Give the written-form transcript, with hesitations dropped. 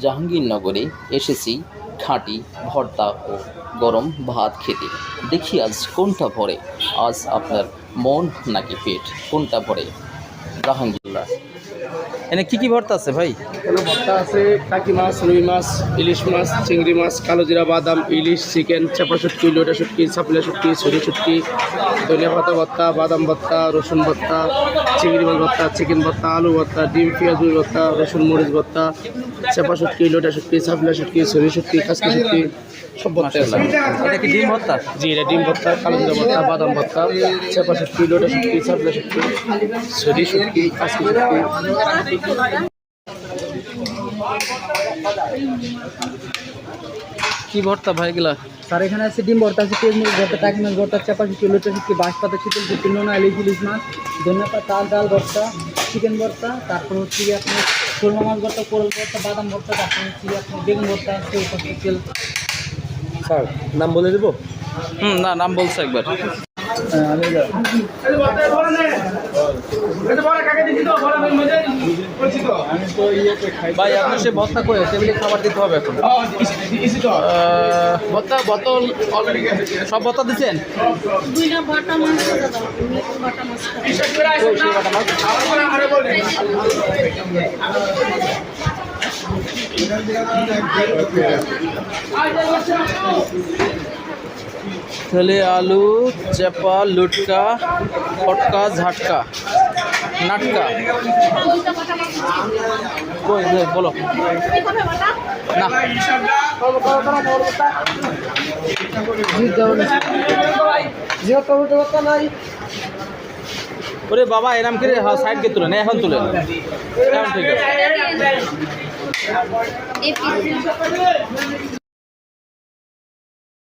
জাহাঙ্গীরনগরে এসেছি খাঁটি ভর্তা ও গরম ভাত খেতে। দেখি আজ কোনটা ভরে, আজ আপনার মন নাকি পেট, কোনটা ভরে। জাহাঙ্গীরনগর এনে কি ভর্তা আছে ভাই? এখানে ভর্তা আছে টাকি মাছ, রুই মাছ, ইলিশ মাছ, চিংড়ি মাছ, কালো জিরা, বাদাম, ইলিশ, চিকেন, চাপা শুটকি, লোটা শুটকি, চাপলা শুটকি, ছুরি শুটকি, ধনিয়া পাতা ভর্তা, বাদাম ভর্তা, রসুন ভর্তা, চিংড়ি মাছ ভর্তা, চিকেন ভর্তা, আলু ভর্তা, ডিম পেঁয়াজ ভর্তা, রসুন মরিচ ভর্তা, চাপা শুটকি, লোটা শুটকি, চাপলা শুটকি, ছুরি শুটকি, খাসকি শুটকি, সব ভর্তা আছে। এটা কি ডিম ভর্তা? জি, এটা ডিম ভর্তা, কালো জিরা ভর্তা, বাদাম ভর্তা, চাপা শুটকি, লোটা শুটকি, চাপলা শুটকি, ছুরি শুটকি, খাসকি শুটকি। কি ভর্তা ভাই এগুলা? স্যার এখানে আছে ডিম ভর্তা, আছে পেঁয়াজ মরিচ ভর্তা, টাকি মাছ ভর্তা, চাপা শুটকি, লোচা শুটকি, বাঁশ পাতা, চিতল শুটকি, নোনা ইলিশ, ইলিশ মাছ, ধনিয়া পাতা, ডাল ভর্তা, চিকেন ভর্তা, তারপর হচ্ছে গিয়ে আপনার সুরমা মাছ ভর্তা, কোরল ভর্তা, বাদাম ভর্তা, তারপর হচ্ছে গিয়ে আপনার বেগুন ভর্তা আছে, তেল। স্যার নাম বলে দেবো? না, নাম বলছে একবার। ভাই আপনি সে ভর্তা করে টেবিলে খাবার দিতে হবে এখন। ভর্তা বোতল সব ভর্তা দিচ্ছেন? দুইটা বাটা মাছ দাদা, বাটা মাছ। তাহলে আলু, চাপা, লুটকা, ফটকা, ঝাটকা, নাটকা। কই বলো না। ওরে বাবা এরাম করে সাইড কে তুলে না, এখন তুলে এখন ঠিক আছে।